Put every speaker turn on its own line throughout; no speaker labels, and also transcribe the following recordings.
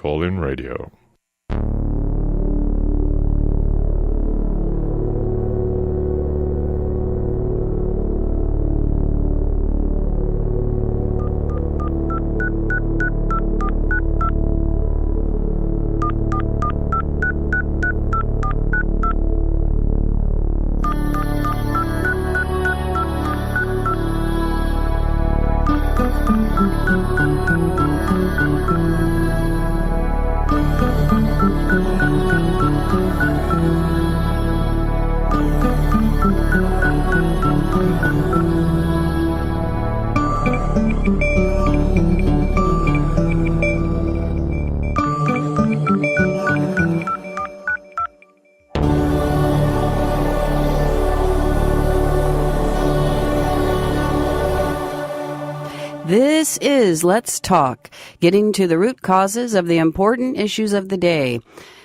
Call-In Radio.
This is Let's Talk, getting to the root causes of the important issues of the day.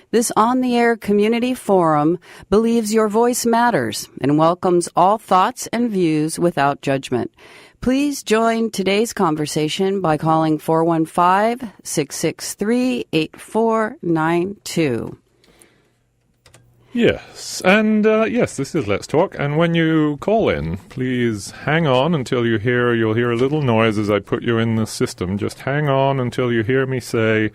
This on-the-air community forum believes your voice matters and welcomes all thoughts and views without judgment. Please join today's conversation by calling 415-663-8492.
Yes, and yes, this is Let's Talk, and when you call in, please hang on until you'll hear a little noise as I put you in the system. Just hang on until you hear me say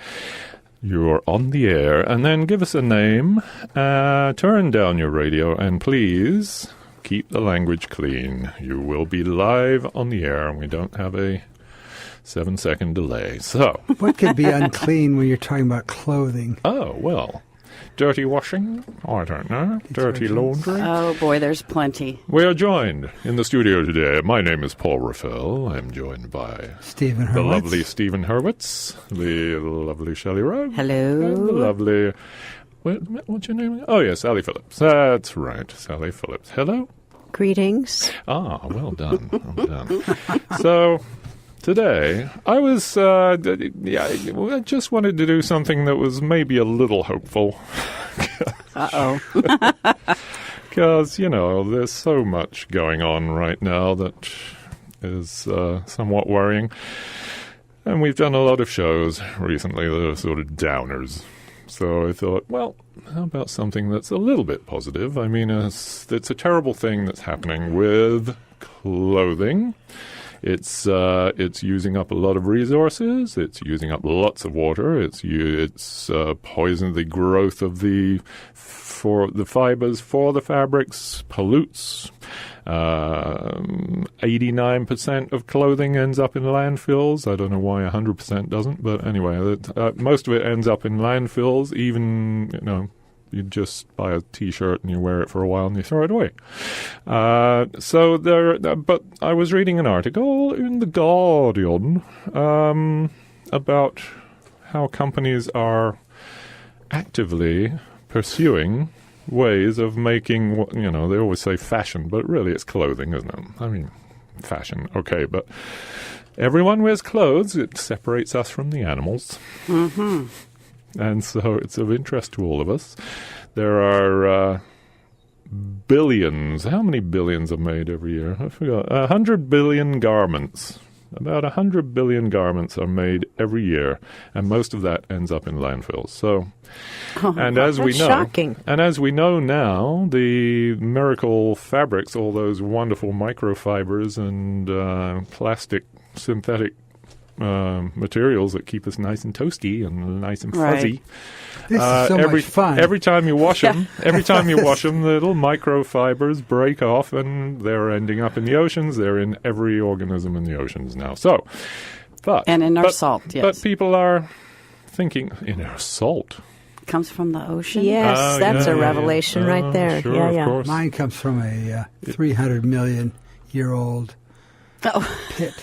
you're on the air, and then give us a name, turn down your radio, and please keep the language clean. You will be live on the air, and we don't have a 7-second delay. So,
what could be unclean when you're talking about clothing?
Oh, well, dirty washing? I don't know. Dirty laundry?
Oh, boy, there's plenty.
We are joined in the studio today. My name is Paul Raffel. I'm joined by
Stephen Hurwitz.
The lovely Stephen Hurwitz, the lovely Shelley Rowe.
Hello.
And the lovely... What's your name? Oh, yes, Sally Phillips. That's right, Sally Phillips. Hello?
Greetings.
Ah, well done. Well done. So... Today, I just wanted to do something that was maybe a little hopeful.
Uh-oh.
Because, there's so much going on right now that is somewhat worrying. And we've done a lot of shows recently that are sort of downers. So I thought, well, how about something that's a little bit positive? I mean, it's a terrible thing that's happening with clothing. It's using up a lot of resources. It's using up lots of water. It's poisoned the growth of the fibers for the fabrics. Pollutes. 89% of clothing ends up in landfills. I don't know why 100% doesn't, but anyway, most of it ends up in landfills. Even you just buy a T-shirt and you wear it for a while and you throw it away. But I was reading an article in The Guardian about how companies are actively pursuing ways of making, they always say fashion, but really it's clothing, isn't it? I mean, fashion, okay, but everyone wears clothes. It separates us from the animals.
Mm-hmm.
And so it's of interest to all of us. There are billions. How many billions are made every year? I forgot. 100 billion garments. About 100 billion garments are made every year, and most of that ends up in landfills. So, as we know now, the miracle fabrics, all those wonderful microfibers and plastic synthetic materials that keep us nice and toasty and nice and fuzzy.
Right.
This is so much fun.
Every time you wash them, the little microfibers break off and they're ending up in the oceans. They're in every organism in the oceans now.
And in our salt, yes.
But people are thinking, in our salt.
Comes from the ocean?
Yes, that's a revelation right there.
Sure,
Of
course.
Mine comes from a 300 million year old pit.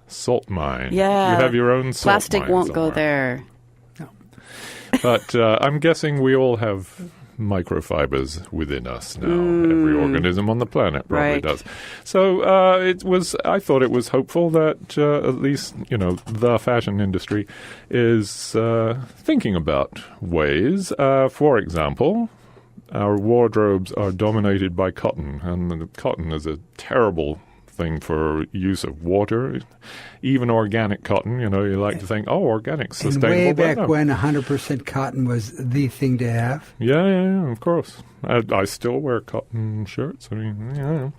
Salt mine.
Yeah.
You have your own salt
Plastic
mine
won't
somewhere.
go there.
No.
But I'm guessing we all have microfibers within us now. Every organism on the planet probably does. So I thought it was hopeful that at least, the fashion industry is thinking about ways. For example, our wardrobes are dominated by cotton, and cotton is a terrible thing for use of water. Even organic cotton, you like to think, organic's sustainable.
And way back
no.
when 100% cotton was the thing to have.
Yeah, of course. I still wear cotton shirts. I mean, and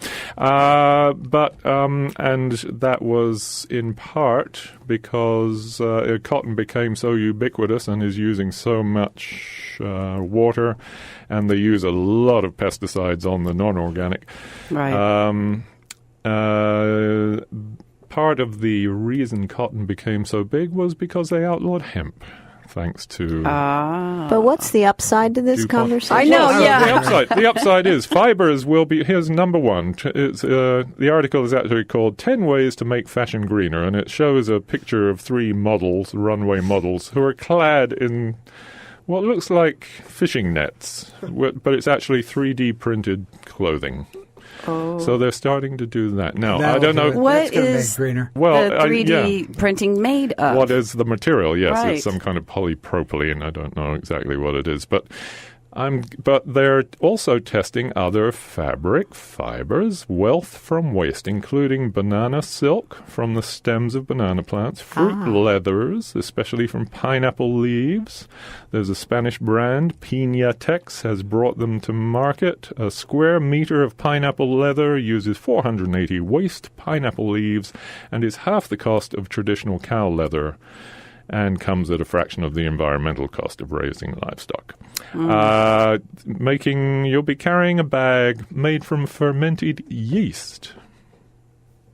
that was in part because cotton became so ubiquitous and is using so much water, and they use a lot of pesticides on the non-organic.
Right.
Part of the reason cotton became so big was because they outlawed hemp. Thanks to...
But what's the upside to this conversation?
I know, yeah.
The upside is fibers will be... Here's number one. It's, the article is actually called 10 Ways to Make Fashion Greener, and it shows a picture of 3 models, runway models, who are clad in what looks like fishing nets, but it's actually 3D printed clothing.
Oh.
So they're starting to do that. Now, I don't know...
What is the 3D printing made of?
What is the material? Yes,
right.
It's some kind of polypropylene. I don't know exactly what it is. But they're also testing other fabric fibers, wealth from waste, including banana silk from the stems of banana plants, fruit leathers, especially from pineapple leaves. There's a Spanish brand, Piñatex, has brought them to market. A square meter of pineapple leather uses 480 waste pineapple leaves and is half the cost of traditional cow leather, and comes at a fraction of the environmental cost of raising livestock. You'll be carrying a bag made from fermented yeast.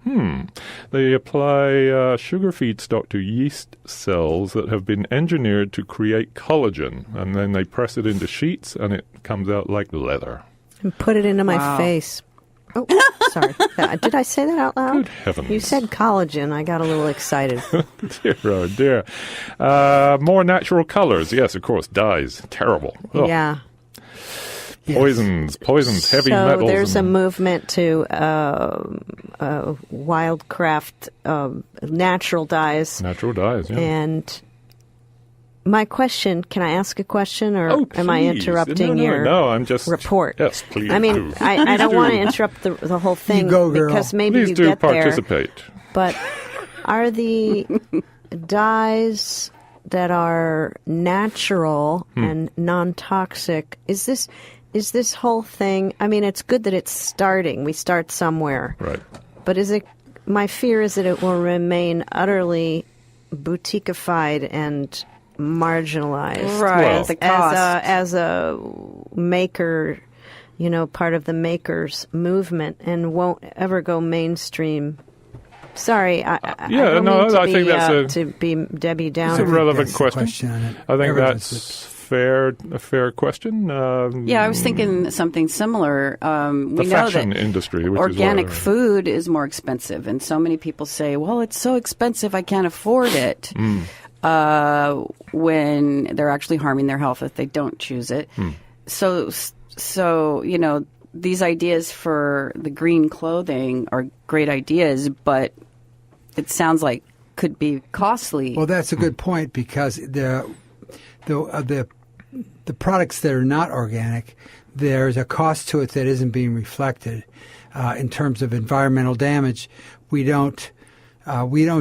They apply sugar feedstock to yeast cells that have been engineered to create collagen, and then they press it into sheets, and it comes out like leather.
And put it into my face. Oh, sorry. Did I say that out loud?
Good heavens.
You said collagen. I got a little excited.
Dear, oh dear. More natural colors. Yes, of course. Dyes. Terrible. Ugh.
Yeah.
Poisons, heavy metals.
So there's a movement to wildcraft natural dyes.
Natural dyes, yeah.
And my question, can I ask a question, or am I interrupting your
I'm just
report?
Yes, please.
I mean, I don't want to interrupt the whole thing,
You go, girl.
because maybe
Please
you
do
get
participate.
there. But are the dyes that are natural and non-toxic, is this whole thing, I mean, it's good that it's starting. We start somewhere.
Right.
But my fear is that it will remain utterly boutiquified and marginalized.
Right,
Well,
at the cost.
As a maker, part of the makers movement, and won't ever go mainstream. Sorry, I don't mean to
think that's
to be Debbie Downer.
It's a relevant
That's the
question.
on it.
I think
Everyone's
that's a fair question.
Yeah, I was thinking something similar. We
the
know
fashion
that
industry, which
organic
is
food is more expensive, and so many people say, well, it's so expensive I can't afford it, when they're actually harming their health if they don't choose it. So these ideas for the green clothing are great ideas, but it sounds like could be costly.
Well, that's a good point, because the products that are not organic, there's a cost to it that isn't being reflected in terms of environmental damage. We don't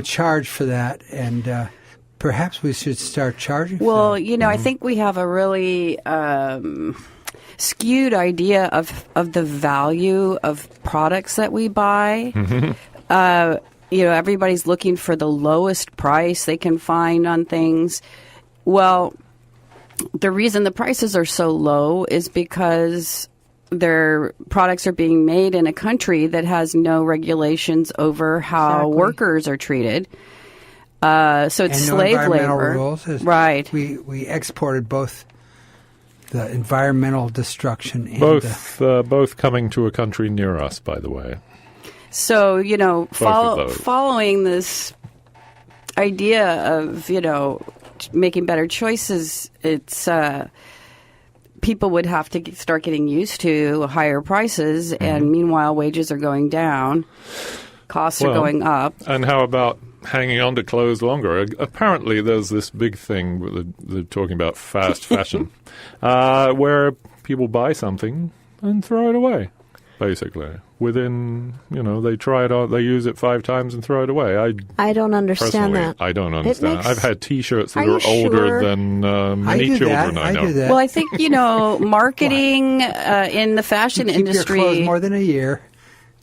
charge for that, and perhaps we should start charging.
Well,
for that.
I think we have a really skewed idea of the value of products that we buy. Everybody's looking for the lowest price they can find on things. Well, the reason the prices are so low is because their products are being made in a country that has no regulations over how workers are treated. So it's
and
slave
no environmental
labor.
rules.
Right.
We exported both the environmental destruction and
both coming to a country near us, by the way.
So,
those.
following this idea of, making better choices, it's people would have to start getting used to higher prices, and meanwhile wages are going down, costs are going up.
And how about hanging on to clothes longer? Apparently there's this big thing, they're talking about fast fashion, where people buy something and throw it away, basically. within, they try it on, they use it 5 times and throw it away.
I don't understand that.
I don't understand. I've had T-shirts that
Are
are
you
older
sure?
than many children I know.
do that.
Well, I think, marketing in the fashion
Keep your
industry
clothes more than a year.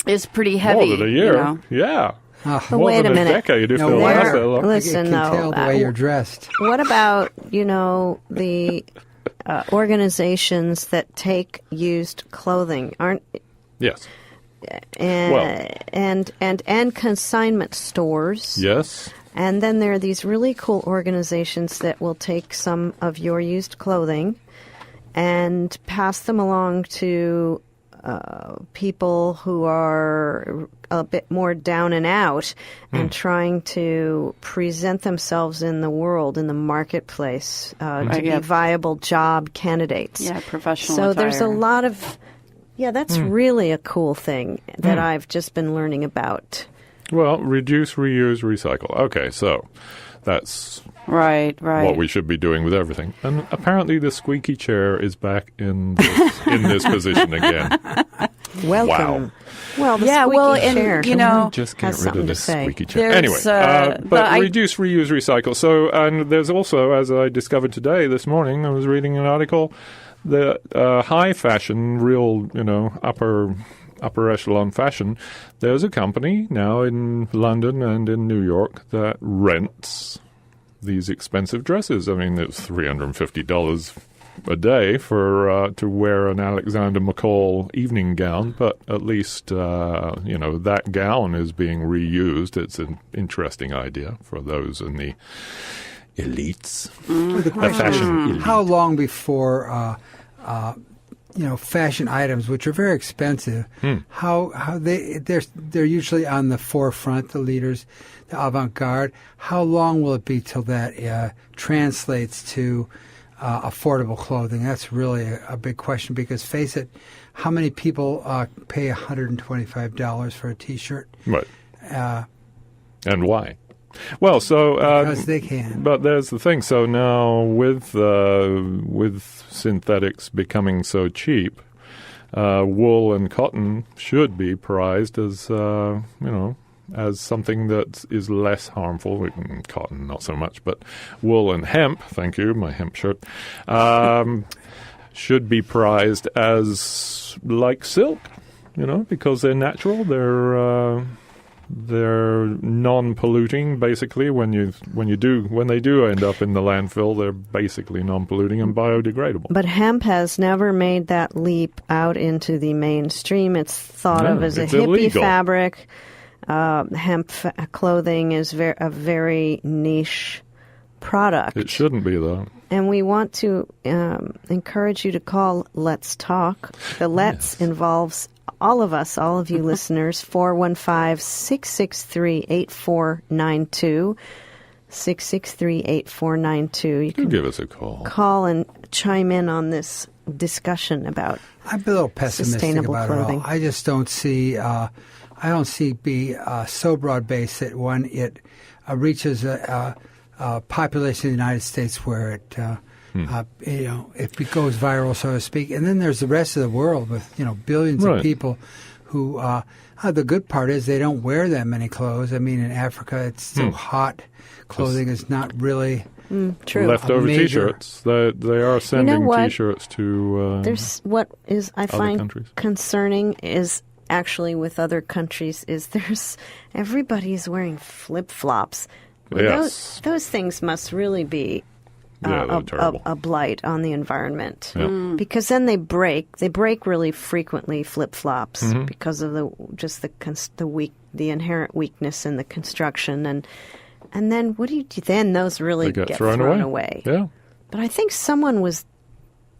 is pretty heavy.
More than a year? Yeah.
But
More
wait
than
a minute.
decade if
No,
they'll
where?
last that long.
Listen,
I can tell
though,
the way you're dressed.
what about, the organizations that take used clothing aren't
Yes.
and consignment stores.
Yes.
And then there are these really cool organizations that will take some of your used clothing and pass them along to people who are a bit more down and out and trying to present themselves in the world, in the marketplace, to be viable job candidates.
Yeah, professional
So
attire.
there's a lot of... Yeah, that's really a cool thing that I've just been learning about.
Well, reduce, reuse, recycle. Okay, so that's
Right.
what we should be doing with everything. And apparently the squeaky chair is back in this position again.
Welcome.
Wow.
Well, the
Yeah,
squeaky
well, and,
chair.
Just get
has
rid
something
of
to
this
say.
squeaky chair.
There's,
Anyway, but reduce, reuse, recycle. So, and there's also, as I discovered this morning, I was reading an article, the high fashion, real, upper echelon fashion, there's a company now in London and in New York that rents these expensive dresses. I mean, it's $350 a day for to wear an Alexander McCall evening gown, but at least that gown is being reused. It's an interesting idea for those in the elites.
The question
fashion
is,
elite.
how long before fashion items, which are very expensive, how they're usually on the forefront, the leaders, the avant-garde. How long will it be till that translates to affordable clothing? That's really a big question, because face it, how many people pay $125 for a T-shirt?
Right. And why? Well, so
Because they can.
But there's the thing. So now with synthetics becoming so cheap, wool and cotton should be prized as as something that is less harmful. Cotton, not so much, but wool and hemp. Thank you, my hemp shirt. Should be prized as like silk, because they're natural. They're non-polluting, basically. When they do end up in the landfill, they're basically non-polluting and biodegradable.
But hemp has never made that leap out into the mainstream. It's thought of as a hippie
illegal
fabric. Hemp clothing is a very niche product.
It shouldn't be, though.
And we want to encourage you to call Let's Talk. The Let's involves all of us, all of you listeners, 415-663-8492, 663-8492. You can
give us a call.
Call and chime in on this discussion about
I'm a little pessimistic
sustainable
about
clothing.
it all. I just don't see. I don't see be so broad based that when it reaches a population in the United States where it it goes viral, so to speak, and then there's the rest of the world with billions of people who. The good part is they don't wear that many clothes. I mean, in Africa, it's so hot. Clothing is not really.
True.
Leftover T-shirts. They are sending
what?
T-shirts to
There's what is I
other
find
countries.
concerning is actually with other countries is there's everybody's wearing flip-flops.
Yes.
Those things must really be
they're terrible.
a blight on the environment.
Yeah.
Because then they break really frequently, flip-flops,
Mm-hmm.
because of the inherent weakness in the construction, and then what do you do then? Those really
They get
thrown
thrown
away.
Yeah.
But I think someone was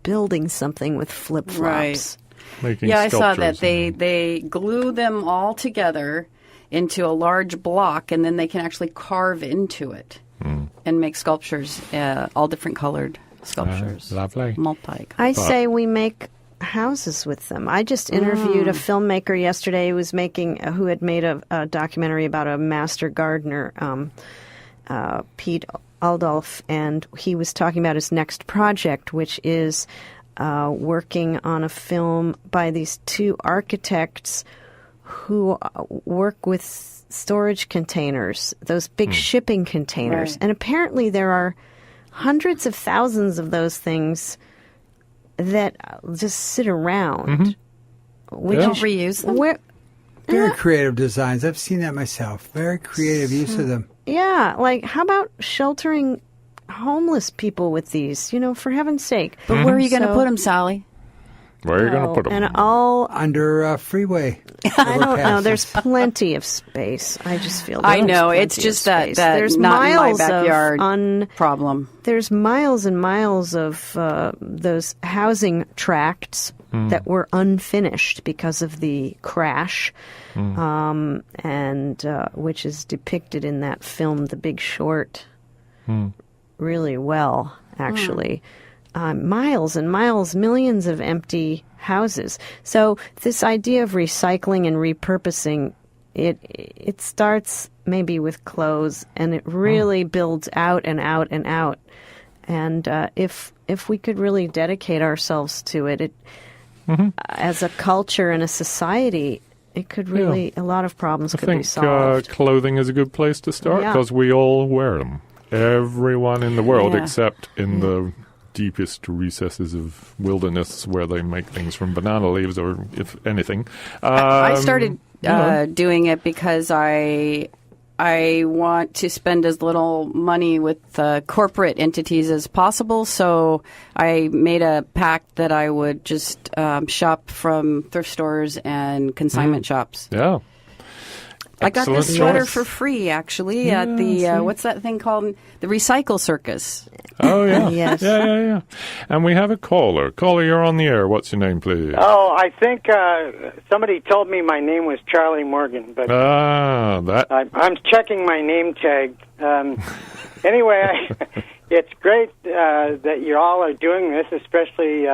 building something with flip-flops.
Right.
Making
Yeah, I saw that
sculptures
they glue them all together into a large block, and then they can actually carve into it and make sculptures, all different colored sculptures.
lovely.
I say we make houses with them. I just interviewed a filmmaker yesterday who had made a documentary about a master gardener, Pete Aldolf, and he was talking about his next project, which is working on a film by these two architects who work with storage containers, those big shipping containers.
Right.
And apparently there are hundreds of thousands of those things that just sit around. We
don't reuse them.
Very creative designs. I've seen that myself. Very creative use of them.
Yeah, like how about sheltering homeless people with these? For heaven's sake.
But where are you going to put them, Sally?
Where are you going to put them?
And all
Under freeway.
I don't know. There's plenty of space. I just feel.
I know.
there's
It's
plenty of
just that
space.
there's not in my backyard problem.
There's miles and miles of those housing tracts that were unfinished because of the crash, and which is depicted in that film, The Big Short, really well, actually. Miles and miles, millions of empty houses. So this idea of recycling and repurposing, it starts maybe with clothes, and it really builds out and out and out. And if we could really dedicate ourselves to it, as a culture and a society, it could really, a lot of problems could be solved.
Clothing is a good place to start because we all wear them. Everyone in the world except in the deepest recesses of wilderness where they make things from banana leaves or if anything.
I started doing it because I want to spend as little money with corporate entities as possible, so I made a pact that I would just shop from thrift stores and consignment shops.
Yeah.
I got
Excellent
this sweater
choice.
for free, actually, at the, what's that thing called? The Recycle Circus.
Oh, yeah.
Yes.
Yeah. And we have a caller. Caller, you're on the air. What's your name, please?
Oh, I think somebody told me my name was Charlie Morgan, but I'm checking my name tag. Anyway, it's great that you all are doing this, especially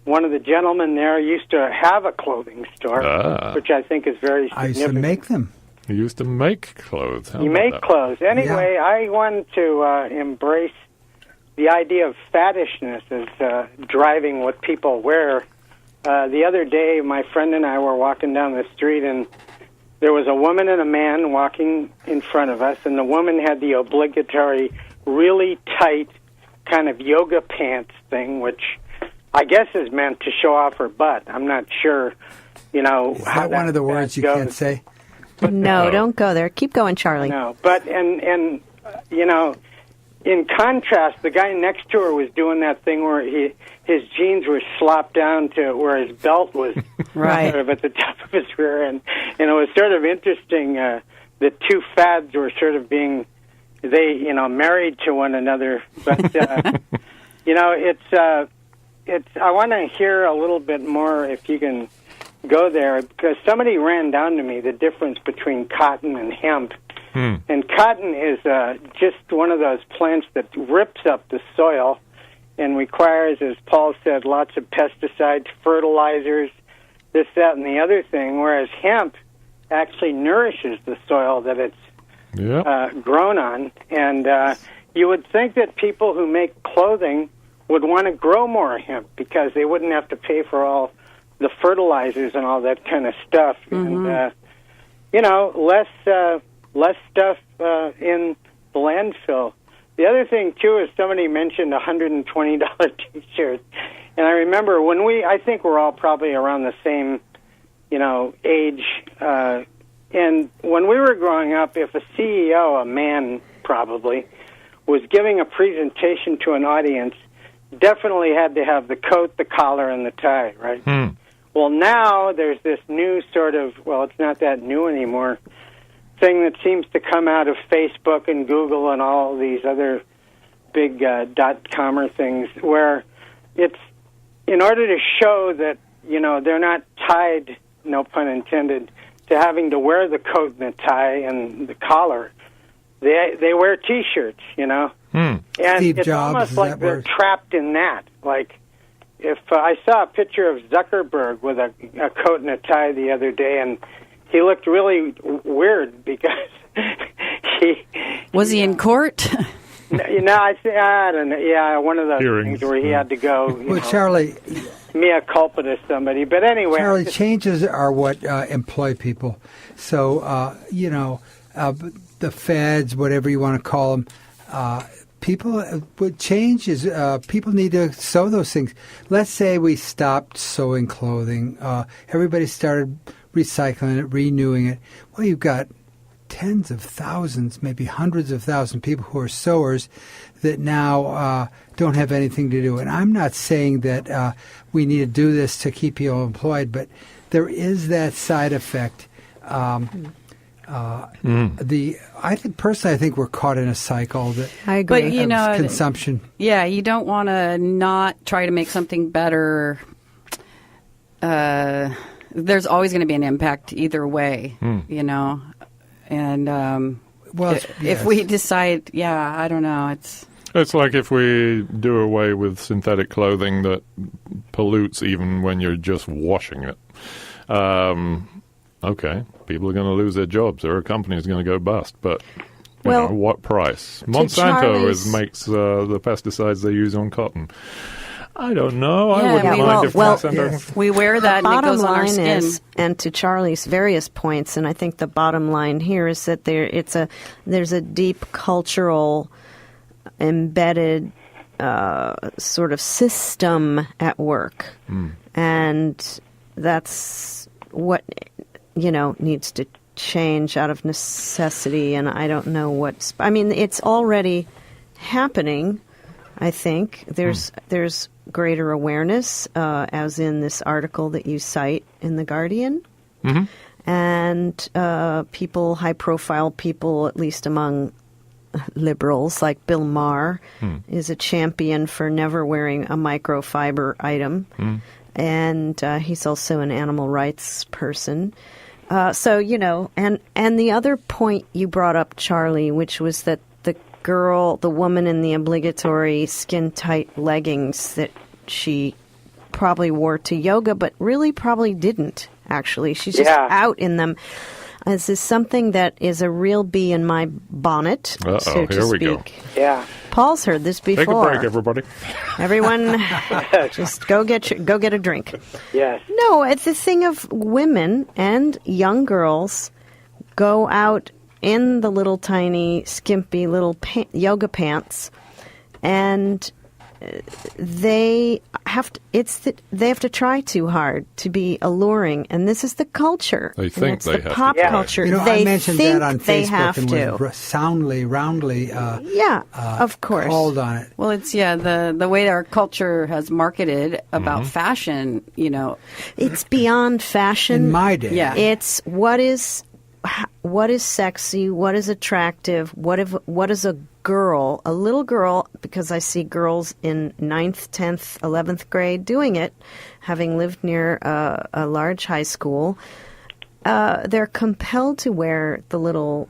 one of the gentlemen there used to have a clothing store, which I think is very significant.
I used to make them.
You used to make clothes.
You make clothes. Anyway, I wanted to embrace the idea of faddishness as driving what people wear. The other day, my friend and I were walking down the street, and there was a woman and a man walking in front of us, and the woman had the obligatory, really tight kind of yoga pants thing, which I guess is meant to show off her butt. I'm not sure,
Is that one of the words you can't say?
No, don't go there. Keep going, Charlie.
No, but and in contrast, the guy next to her was doing that thing where his jeans were slopped down to where his belt was
right
sort of at the top of his rear end, and it was sort of interesting. The two fads were sort of being married to one another, but it's. I want to hear a little bit more if you can go there, because somebody ran down to me the difference between cotton and hemp. And cotton is just one of those plants that rips up the soil and requires, as Paul said, lots of pesticides, fertilizers, this, that, and the other thing, whereas hemp actually nourishes the soil that it's grown on. And you would think that people who make clothing would want to grow more hemp because they wouldn't have to pay for all the fertilizers and all that kind of stuff. And, less stuff in the landfill. The other thing, too, is somebody mentioned $120 T-shirts. And I remember I think we're all probably around the same, age. And when we were growing up, if a CEO, a man probably, was giving a presentation to an audience, definitely had to have the coat, the collar, and the tie, right? Well, now there's this new sort of, it's not that new anymore, thing that seems to come out of Facebook and Google and all these other big .com things, where it's in order to show that, they're not tied, no pun intended, to having to wear the coat and the tie and the collar. They wear T-shirts, And
Steve
it's
Jobs,
almost like they're trapped in that. Like, if I saw a picture of Zuckerberg with a coat and a tie the other day, and he looked really weird because
was he in court?
I don't know. Yeah, one of those things where he had to go.
Charlie,
mea culpa to somebody. But anyway.
Charlie, changes are what employ people. So, the feds, whatever you want to call them, people, what changes, people need to sew those things. Let's say we stopped sewing clothing. Everybody started recycling it, renewing it. Well, you've got tens of thousands, maybe hundreds of thousands of people who are sewers that now don't have anything to do. And I'm not saying that we need to do this to keep people employed, but there is that side effect. I think we're caught in a cycle that
I agree.
But,
consumption.
Yeah, you don't want to not try to make something better. There's always going to be an impact either way, And if we decide, I don't know,
It's like if we do away with synthetic clothing that pollutes even when you're just washing it. Okay, people are going to lose their jobs. There are companies going to go bust, but what price? Monsanto makes the pesticides they use on cotton. I don't know. I wouldn't mind if Monsanto...
We wear that and it goes on our skin.
And to Charlie's various points, and I think the bottom line here is that there's a deep cultural embedded sort of system at work. And that's what, needs to change out of necessity. And I don't know it's already happening, I think. There's greater awareness, as in this article that you cite in The Guardian. And high-profile people, at least among liberals, like Bill Maher, is a champion for never wearing a microfiber item. And he's also an animal rights person. And the other point you brought up, Charlie, which was that the woman in the obligatory skin-tight leggings that she probably wore to yoga, but really probably didn't, actually. She's just out in them. This is something that is a real bee in my bonnet, so to
here we
speak.
go.
Yeah.
Paul's heard this before.
Take a break, everybody.
Everyone, just go get a drink.
Yes.
No, it's the thing of women and young girls go out in the little tiny, skimpy little yoga pants, and they have to try too hard to be alluring, and this is the culture.
They think they have
the pop
to.
culture.
I mentioned that on Facebook and
to.
was roundly
of course,
called on it.
Well, it's the way our culture has marketed about fashion.
It's beyond fashion.
In my day,
it's what is sexy, what is attractive, what is a little girl, because I see girls in 9th, 10th, 11th grade doing it, having lived near a large high school. They're compelled to wear the little,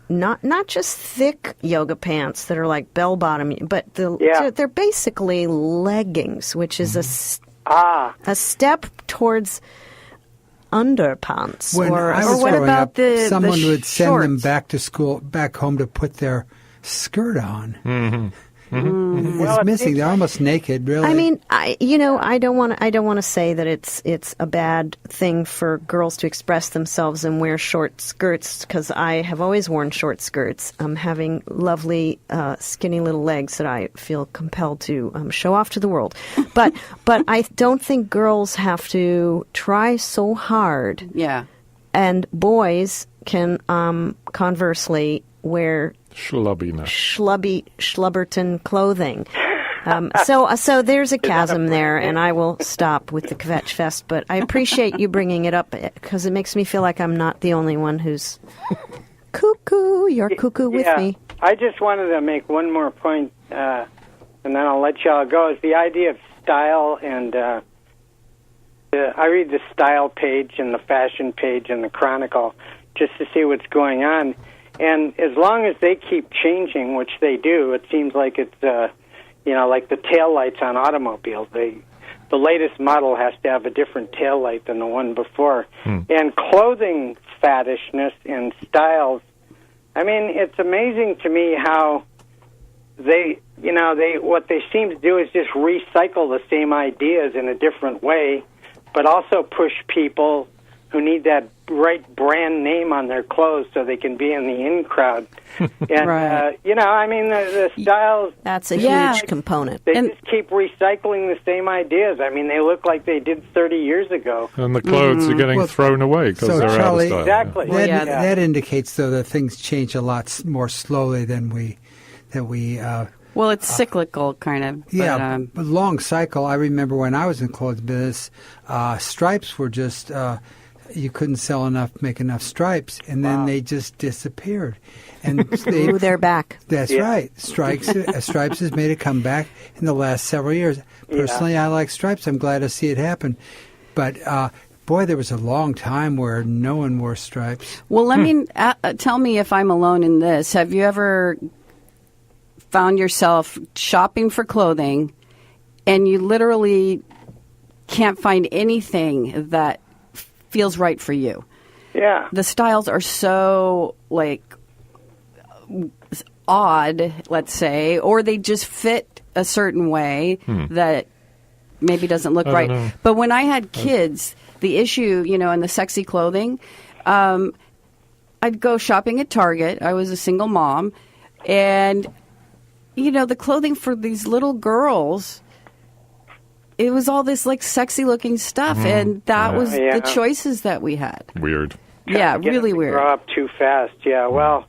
not just thick yoga pants that are like bell bottom, but they're basically leggings, which is a step towards underpants.
When I was
what
growing
about
up,
the
someone
the
would send them
shorts?
back home to put their skirt on.
Well,
It's missing. They're almost naked, really.
I mean, I don't want to say that it's a bad thing for girls to express themselves and wear short skirts, because I have always worn short skirts. Having lovely, skinny little legs that I feel compelled to show off to the world. But I don't think girls have to try so hard.
Yeah.
And boys can conversely wear schlubberton clothing. So there's a chasm there, and I will stop with the Kvetch Fest. But I appreciate you bringing it up, because it makes me feel like I'm not the only one who's cuckoo. You're cuckoo with me.
I just wanted to make one more point, and then I'll let y'all go. Is the idea of style, and I read the style page and the fashion page and the Chronicle just to see what's going on. And as long as they keep changing, which they do, it seems like it's, like the taillights on automobiles. The latest model has to have a different taillight than the one before. And clothing faddishness and styles, I mean, it's amazing to me how what they seem to do is just recycle the same ideas in a different way, but also push people who need that right brand name on their clothes so they can be in the in crowd. And,
Right.
The styles...
That's a huge component.
They just keep recycling the same ideas. I mean, they look like they did 30 years ago.
And the clothes are getting thrown away because
so
they're
Charlie,
out of style.
Exactly.
That indicates, though, that things change a lot more slowly than we
Well, it's cyclical, kind of.
Yeah, but long cycle. I remember when I was in clothes business, stripes were just you couldn't make enough stripes, and then they just disappeared. And
they're back.
That's right. Stripes has made a comeback in the last several years. Personally, I like stripes. I'm glad to see it happen. But boy, there was a long time where no one wore stripes.
Well, let me tell me if I'm alone in this. Have you ever found yourself shopping for clothing and you literally can't find anything that feels right for you?
Yeah.
The styles are so, odd, let's say, or they just fit a certain way that maybe doesn't look right.
Know.
But when I had kids, the issue, in the sexy clothing, I'd go shopping at Target. I was a single mom, and the clothing for these little girls, it was all this sexy looking stuff, and that was the choices that we had.
Weird.
Yeah, really
them to
weird.
Grow up too fast. Yeah. Well,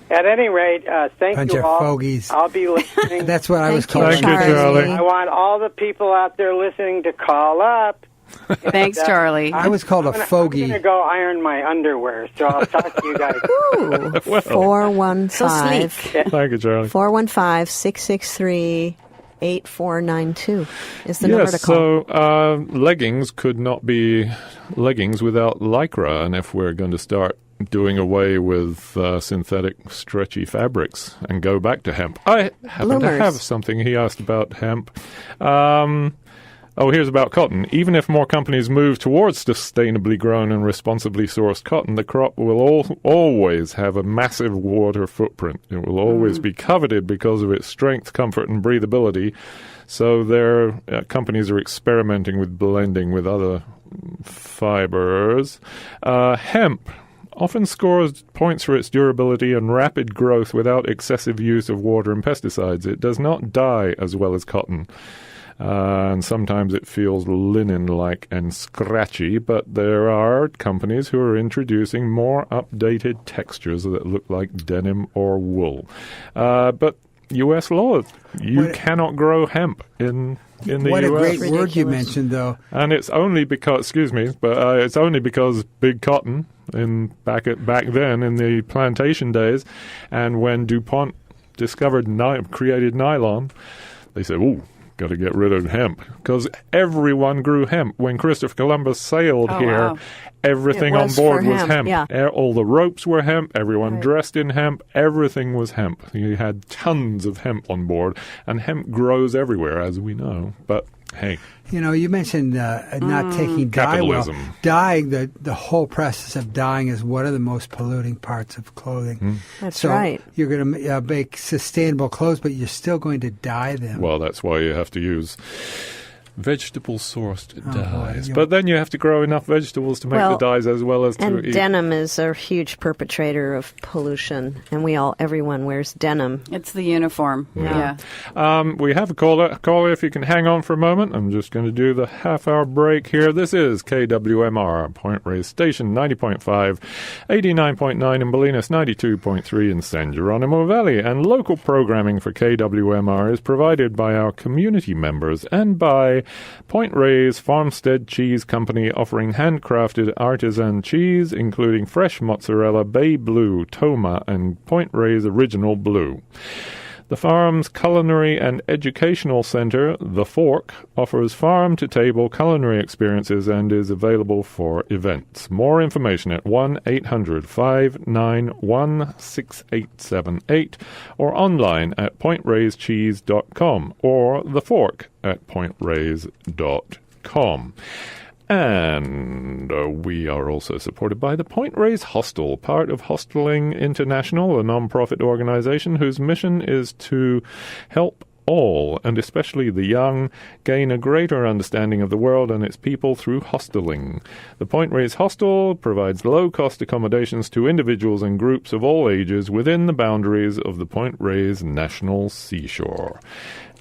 at any rate, thank
Bunch
you
of
all.
fogies.
I'll be listening.
That's what I was
Thank you,
calling.
Thank you, Charlie.
I want all the people out there listening to call up.
Thanks, Charlie.
I was called a fogey.
I'm going to go iron my underwear, so I'll talk to you guys.
Ooh, 415.
Thank you, Charlie.
415-663-8492 is the number to call.
So leggings could not be leggings without Lycra, and if we're going to start doing away with synthetic stretchy fabrics and go back to hemp. I happen to have something he asked about hemp. Here's about cotton. Even if more companies move towards sustainably grown and responsibly sourced cotton, the crop will always have a massive water footprint. It will always be coveted because of its strength, comfort, and breathability. So companies are experimenting with blending with other fibers. Hemp often scores points for its durability and rapid growth without excessive use of water and pesticides. It does not dye as well as cotton. And sometimes it feels linen-like and scratchy, but there are companies who are introducing more updated textures that look like denim or wool. But U.S. law, you cannot grow hemp in the U.S.
What a great word you mentioned, though.
And it's only because, it's only because big cotton back then in the plantation days, and when DuPont created nylon, they said, "Ooh, got to get rid of hemp," because everyone grew hemp. When Christopher Columbus sailed here, everything on board was hemp.
Yeah.
All the ropes were hemp. Everyone dressed in hemp. Everything was hemp. You had tons of hemp on board, and hemp grows everywhere, as we know. But hey,
you mentioned not taking dye well.
Capitalism.
Dyeing, the whole process of dyeing is one of the most polluting parts of clothing.
That's
so
right.
You're going to make sustainable clothes, but you're still going to dye them.
well, that's why you have to use vegetable-sourced dyes.
boy.
But then you have to grow enough vegetables to make the dyes as well as to
And
eat.
denim is a huge perpetrator of pollution, and everyone wears denim.
It's the uniform. Yeah.
We have a caller. Caller, if you can hang on for a moment. I'm just going to do the half-hour break here. This is KWMR, Point Reyes Station, 90.5, 89.9 in Bolinas, 92.3 in San Geronimo Valley. And local programming for KWMR is provided by our community members and by Point Reyes Farmstead Cheese Company, offering handcrafted artisan cheese, including fresh mozzarella, Bay Blue, Toma, and Point Reyes Original Blue. The farm's culinary and educational center, The Fork, offers farm-to-table culinary experiences and is available for events. More information at 1-800-591-6878 or online at pointreyscheese.com or The Fork at pointreyes.com. And we are also supported by the Point Reyes Hostel, part of Hosteling International, a non-profit organization whose mission is to help all, and especially the young, gain a greater understanding of the world and its people through hosteling. The Point Reyes Hostel provides low-cost accommodations to individuals and groups of all ages within the boundaries of the Point Reyes National Seashore.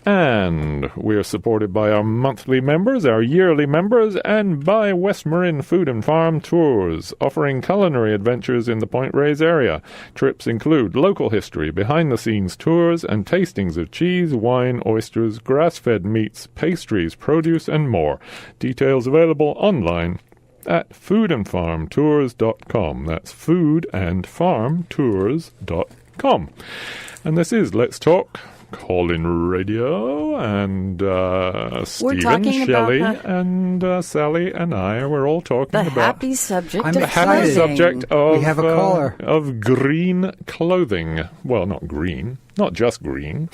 And we're supported by our monthly members, our yearly members, and by West Marin Food and Farm Tours, offering culinary adventures in the Point Reyes area. Trips include local history, behind-the-scenes tours, and tastings of cheese, wine, oysters, grass-fed meats, pastries, produce, and more. Details available online at foodandfarmtours.com. That's foodandfarmtours.com. And this is Let's Talk Call-in Radio, and Stephen, Shelley, and Sally, and I, we're all talking
the
about
happy subject
I'm
of
the happy
clothing.
subject of,
We have a caller.
of green clothing. Well, not green, not just green.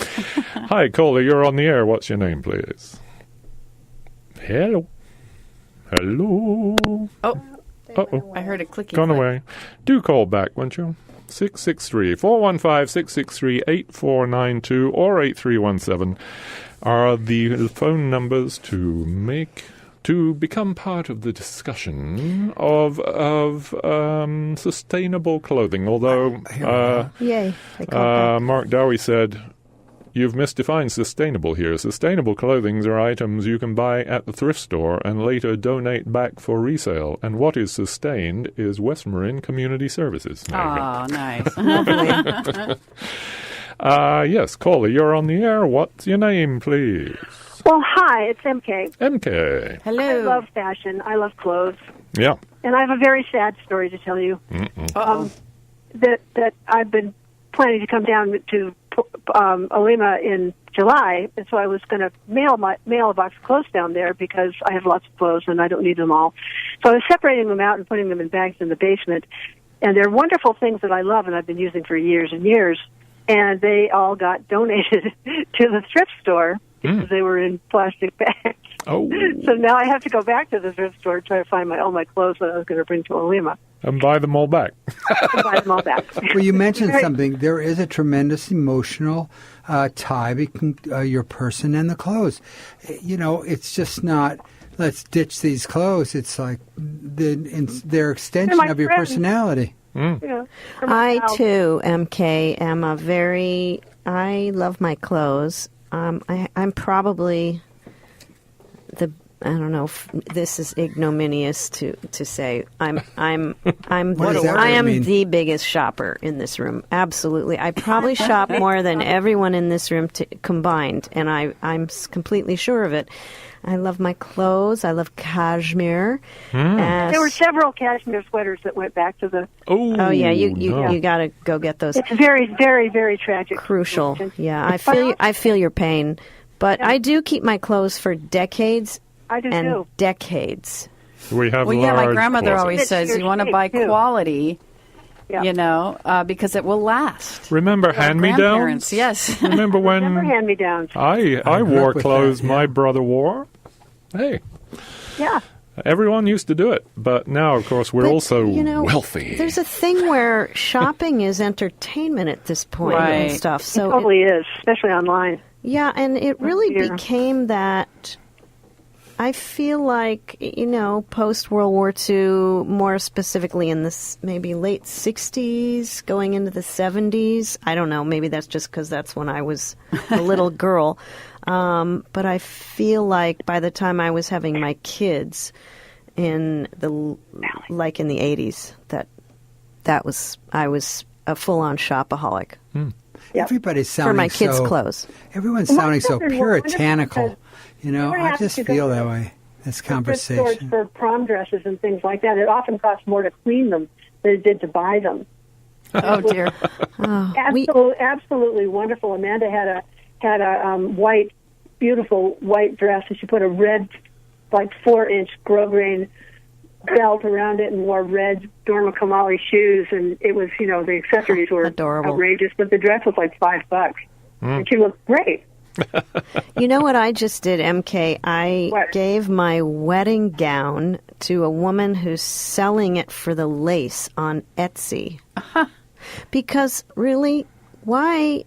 Hi, caller, you're on the air. What's your name, please? Hello. Hello.
Oh,
Uh-oh.
I heard a clicking.
Gone
click.
away. Do call back, won't you? 663-415-663-8492 or 8317 are the phone numbers to become part of the discussion of sustainable clothing. Although
Yay. They called back.
Mark Dowie said, you've misdefined sustainable here. Sustainable clothing are items you can buy at the thrift store and later donate back for resale. And what is sustained is West Marin Community Services. There you go.
Oh, nice.
Yes, caller, you're on the air. What's your name, please?
Well, hi, it's MK.
MK.
Hello.
I love fashion. I love clothes.
Yeah.
And I have a very sad story to tell you.
Uh-oh.
That I've been planning to come down to Olima in July, and so I was going to mail a box of clothes down there because I have lots of clothes and I don't need them all. So I was separating them out and putting them in bags in the basement, and they're wonderful things that I love and I've been using for years and years, and they all got donated to the thrift store because they were in plastic bags.
Oh.
So now I have to go back to the thrift store to try to find all my clothes that I was going to bring to Olima.
And buy them all back.
And buy them all back.
Well, you mentioned something. There is a tremendous emotional tie between your person and the clothes. You know, it's just not, let's ditch these clothes. It's like they're extension
my
of your
friends.
personality.
Yeah, for my
I,
house.
too, MK, am I love my clothes. I'm probably I don't know if this is ignominious to say.
What does that
I am
mean?
the biggest shopper in this room. Absolutely. I probably shop more than everyone in this room combined, and I'm completely sure of it. I love my clothes. I love cashmere.
There were several cashmere sweaters that went back to the...
Oh yeah, you
no.
got to go get those.
It's very, very, very tragic.
Crucial.
situation.
Yeah, I feel your pain, but I do keep my clothes for decades
I do
and
too.
decades.
We have
Well, yeah, my
large
grandmother
closets.
always says you want to buy
too.
quality,
Yeah.
you know, because it will last.
Remember
Our
hand-me-downs?
grandparents, yes.
Remember when
Never hand-me-downs.
I
grew
wore
up with
clothes
that, yeah.
my brother wore? Hey,
Yeah.
everyone used to do it. But now, of course, we're
But,
also
you know,
wealthy.
There's a thing where shopping is entertainment at this point and
Right.
stuff.
It
So
totally is, especially online.
yeah, and it really
Yeah.
became that. I feel like, you know, post World War II, more specifically in this maybe late 60s, going into the 70s. I don't know. Maybe that's just because that's when I was a little girl. But I feel like by the time I was having my kids in the 80s, I was a full-on shopaholic
Yeah.
Everybody's sounding
for my kids'
so,
clothes.
Everyone's
Well, my
sounding so
children were wonderful
puritanical.
because
You know,
never
I
have
just
to go
feel
to
that way. This
thrift
conversation.
stores for prom dresses and things like that. It often costs more to clean them than it did to buy them.
Oh, dear.
Absolutely wonderful. Amanda had a white, beautiful white dress, and she put a red, like 4-inch grosgrain belt around it, and wore red Dorma Kamali shoes. And it was, you know, the accessories were
Adorable.
outrageous, but the dress was like $5, and she looked great.
You know what I just did, MK? I
What?
gave my wedding gown to a woman who's selling it for the lace on Etsy. Because really, why?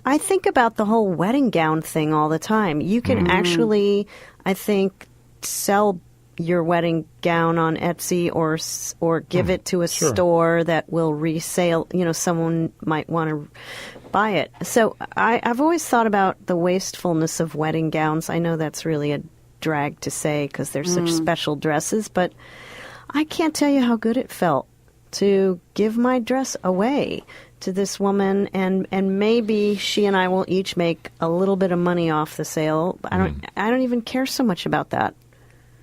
I think about the whole wedding gown thing all the time. You can actually, I think, sell your wedding gown on Etsy or give it to a store that will resale. You know, someone might want to buy it. So I've always thought about the wastefulness of wedding gowns. I know that's really a drag to say because they're such special dresses, but I can't tell you how good it felt to give my dress away to this woman, and maybe she and I will each make a little bit of money off the sale. I don't even care so much about that.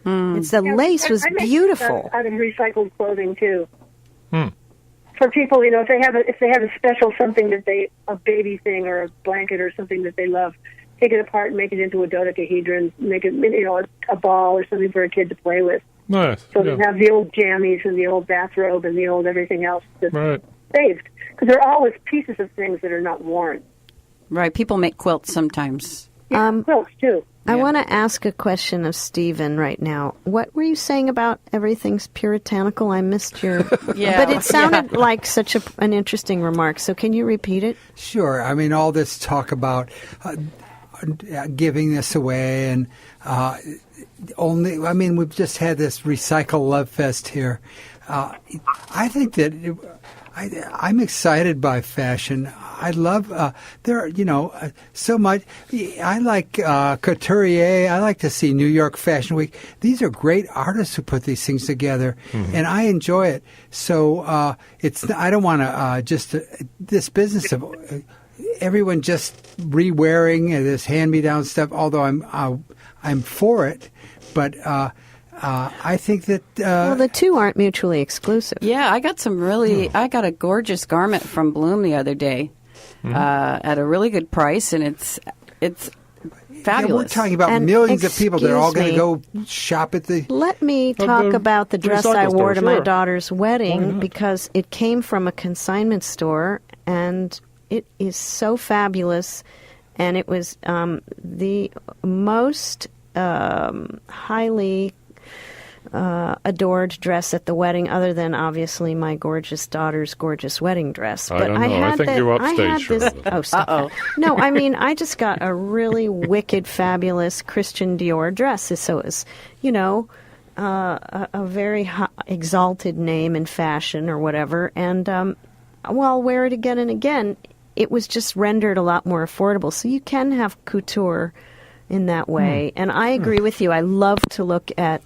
It's the lace was
I make
beautiful.
out of recycled clothing too. For people, you know, if they have a special something that a baby thing or a blanket or something that they love, take it apart and make it into a dodecahedron, make it, you know, a ball or something for a kid to play with.
Nice.
So they have the old jammies and the old bathrobe and the old everything else that's saved. Because there are always pieces of things that are not worn.
Right. People make quilts sometimes.
Yeah, quilts, too.
I want to ask a question of Stephen right now. What were you saying about everything's puritanical? I missed your...
Yeah.
But it sounded like such an interesting remark. So can you repeat it?
Sure. I mean, all this talk about giving this away and we've just had this recycle love fest here. I think that I'm excited by fashion. I love so much. I like couturier. I like to see New York Fashion Week. These are great artists who put these things together, and I enjoy it. So I don't want to just this business of everyone just re-wearing this hand-me-down stuff. Although I'm for it, but. I think that...
well, the two aren't mutually exclusive.
Yeah, I got I got a gorgeous garment from Bloom the other day at a really good price, and it's fabulous.
Yeah, we're talking about millions of people that are all going to go shop at the...
Let me talk about the dress I wore to my daughter's wedding, because it came from a consignment store, and it is so fabulous, and it was the most highly... adored dress at the wedding, other than obviously my gorgeous daughter's gorgeous wedding dress.
But I think you upstaged.
No, I mean, I just got a really wicked, fabulous Christian Dior dress. So it was, you know, a very exalted name in fashion or whatever. And I'll wear it again and again. It was just rendered a lot more affordable. So you can have couture in that way. And I agree with you. I love to look at...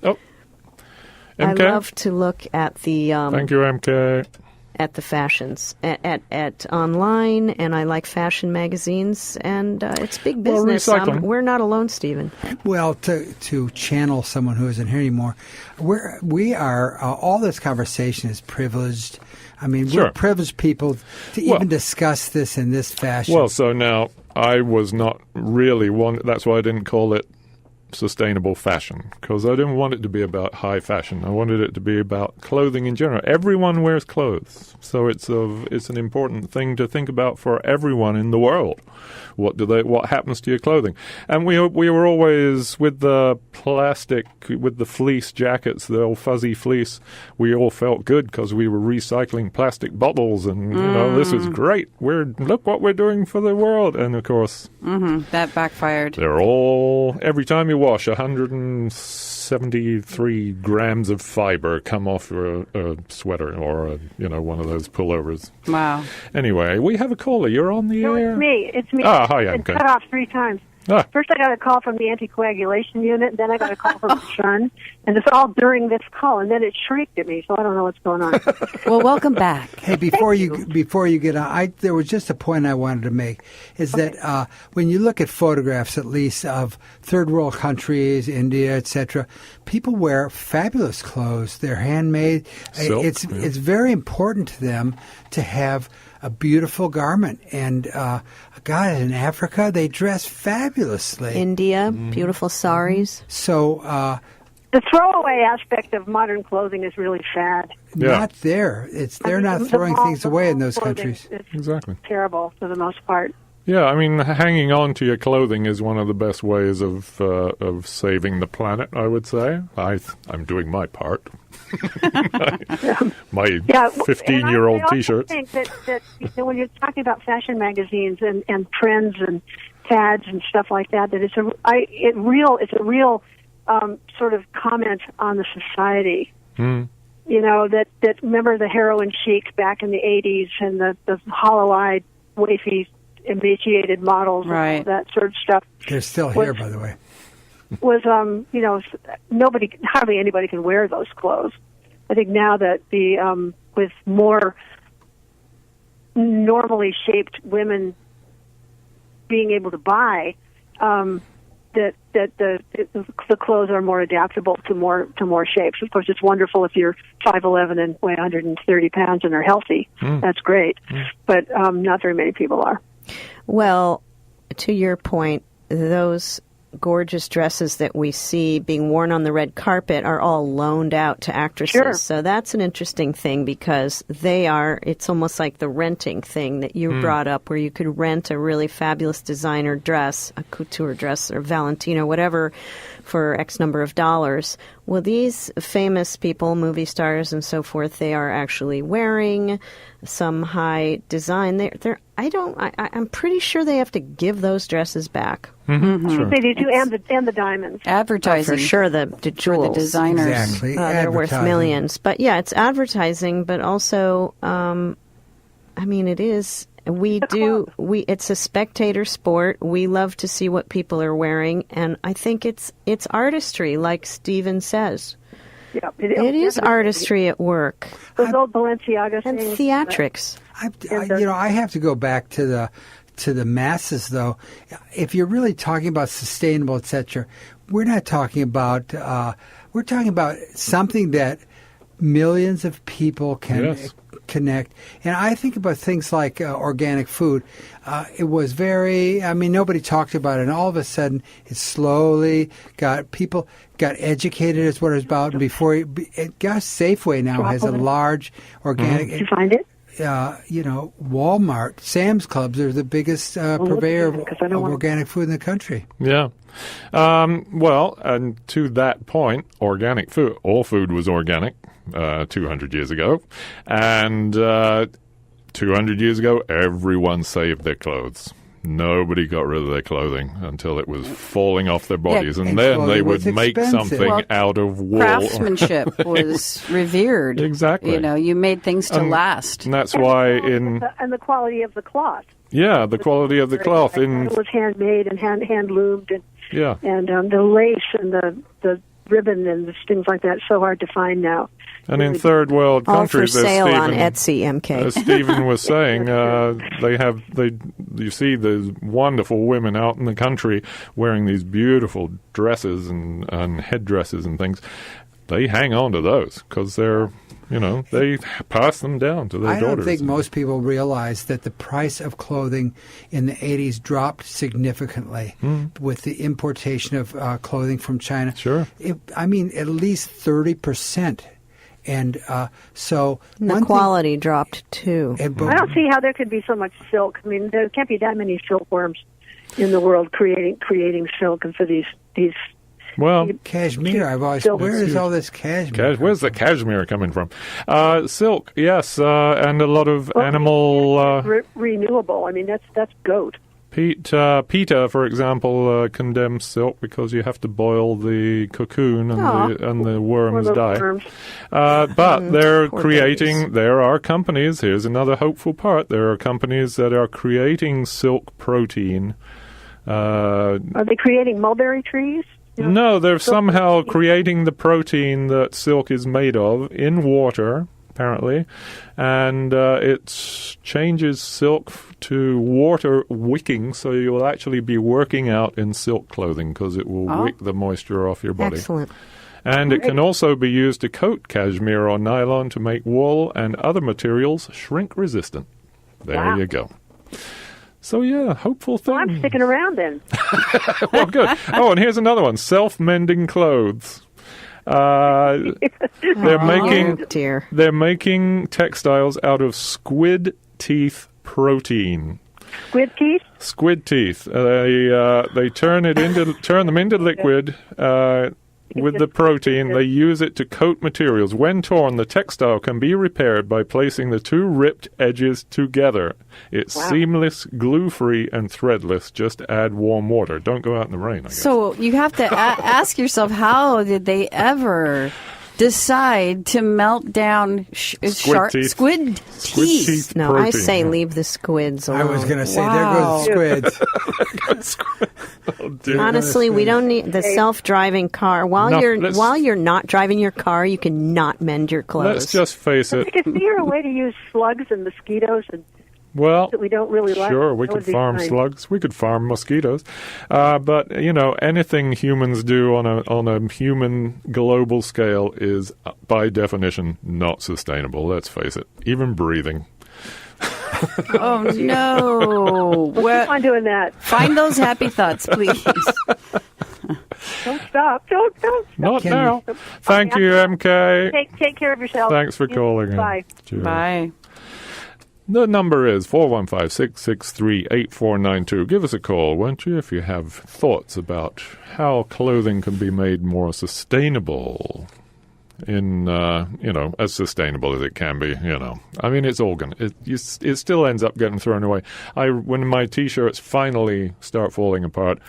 MK?
I love to look at the
thank you, MK.
At the fashions at online, and I like fashion magazines, and it's big business. We're not alone, Stephen.
Well, to channel someone who isn't here anymore, we are all this conversation is privileged. I mean, we're privileged people to even discuss this in this fashion.
Well, so now I was not really one. That's why I didn't call it sustainable fashion, because I didn't want it to be about high fashion. I wanted it to be about clothing in general. Everyone wears clothes, so it's an important thing to think about for everyone in the world. What happens to your clothing? And we were always with the plastic, with the fleece jackets, the old fuzzy fleece. We all felt good because we were recycling plastic bottles, and this is great. Look what we're doing for the world. And of course,
that backfired.
They're all every time you wash 173 grams of fiber come off a sweater or one of those pullovers.
Wow.
Anyway, we have a caller. You're on the air.
It's me.
Ah, hi,
It's cut off 3 times. First I got a call from the anticoagulation unit, then I got a call from my son, and it's all during this call, and then it shrieked at me, so I don't know what's going on.
Well, welcome back.
Hey, before you get on, there was just a point I wanted to make, is that when you look at photographs, at least, of third world countries, India, etc., people wear fabulous clothes. They're handmade.
Silk,
it's very important to them to have a beautiful garment. And God, in Africa, they dress fabulously.
India, beautiful saris.
So
the throwaway aspect of modern clothing is really sad.
Not there. They're not throwing things away in those countries.
It's
exactly
terrible for the most part.
Yeah, I mean, hanging on to your clothing is one of the best ways of saving the planet, I would say. I'm doing my part. my 15-year-old T-shirts.
I think that when you're talking about fashion magazines and trends and fads and stuff like that, that it's a real sort of comment on the society.
Mm.
You know, that remember the heroin chic back in the 80s and the hollow-eyed, wafy, emaciated models,
right,
and all that sort of stuff.
They're still here, by the way.
Was hardly anybody can wear those clothes. I think now that with more normally shaped women being able to buy, that the clothes are more adaptable to more shapes. Of course, it's wonderful if you're 5'11" and weigh 130 pounds and are healthy. That's great, but not very many people are.
Well, to your point, those gorgeous dresses that we see being worn on the red carpet are all loaned out to actresses.
Sure.
So that's an interesting thing because it's almost like the renting thing that you brought up, where you could rent a really fabulous designer dress, a couture dress or Valentino, whatever, for X number of dollars. Well, these famous people, movie stars and so forth, they are actually wearing some high design. I'm pretty sure they have to give those dresses back.
Mm-hmm. Sure.
They do, and the diamonds.
Advertising.
For sure, the jewels.
For the designers.
Exactly.
They're worth millions. But yeah, it's advertising, but also, it is. It's a spectator sport. We love to see what people are wearing, and I think it's artistry, like Stephen says.
Yeah,
it is artistry at work.
Those old Balenciaga
and
things.
Theatrics.
I have to go back to the masses, though. If you're really talking about sustainable, etc., we're not talking about. We're talking about something that millions of people can connect. And I think about things like organic food. It was nobody talked about it, and all of a sudden it slowly people got educated as what it's about. And before Safeway now has a large organic.
Did you find it?
Walmart, Sam's Clubs are the biggest purveyor of organic food in the country.
Yeah. Well, and to that point, organic food, all food was organic 200 years ago. And 200 years ago, everyone saved their clothes. Nobody got rid of their clothing until it was falling off their bodies. And then they would make something out of wool.
Craftsmanship was revered.
Exactly.
You made things to last.
And that's why
and the quality of the cloth.
Yeah, the quality of the cloth.
It was handmade and hand loomed. And the lace and the ribbon and things like that, so hard to find now.
And in third world countries,
all for sale on Etsy, MK.
As Stephen was saying, you see these wonderful women out in the country wearing these beautiful dresses and headdresses and things. They hang on to those because they're, they pass them down to their daughters.
I don't think most people realize that the price of clothing in the 80s dropped significantly with the importation of clothing from China.
Sure.
At least 30%. And so
the quality dropped too.
I don't see how there could be so much silk. There can't be that many silkworms in the world creating silk, and for these.
Well,
cashmere. I've always. Where is all this cashmere?
Where's the cashmere coming from? Silk, yes, and a lot of animal.
Renewable. That's goat.
PETA, for example, condemns silk because you have to boil the cocoon and the worms die. But they're creating. There are companies. Here's another hopeful part. There are companies that are creating silk protein.
Are they creating mulberry trees?
No, they're somehow creating the protein that silk is made of in water, apparently, and it changes silk to water wicking, so you'll actually be working out in silk clothing because it will wick the moisture off your body.
Excellent.
And it can also be used to coat cashmere or nylon to make wool and other materials shrink resistant. There you go. So, yeah, hopeful thing.
Well, I'm sticking around then.
Well, good. Oh, and here's another one. Self-mending clothes. They're making textiles out of squid teeth protein.
Squid teeth?
Squid teeth. They turn them into liquid with the protein. They use it to coat materials. When torn, the textile can be repaired by placing the two ripped edges together. It's seamless, glue-free, and threadless. Just add warm water. Don't go out in the rain, I guess.
So you have to ask yourself, how did they ever decide to melt down squid teeth?
No,
protein.
I say leave the squids alone.
I was going to say, there goes the squids.
Honestly, we don't need the self-driving car. While you're not driving your car, you cannot mend your clothes.
Let's just face it.
Is there a way to use slugs and mosquitoes
Well,
that we don't really like?
sure, we could farm slugs. We could farm mosquitoes. But, anything humans do on a human global scale is, by definition, not sustainable. Let's face it. Even breathing.
Oh, no.
Keep on doing that.
Find those happy thoughts, please.
Don't stop. Don't stop.
Not now. Thank you, MK.
Take care of yourself.
Thanks for calling.
Bye.
Cheers.
Bye.
The number is 415-663-8492. Give us a call, won't you, if you have thoughts about how clothing can be made more sustainable as sustainable as it can be, I mean, it's all it still ends up getting thrown away. When my T-shirts finally start falling apart,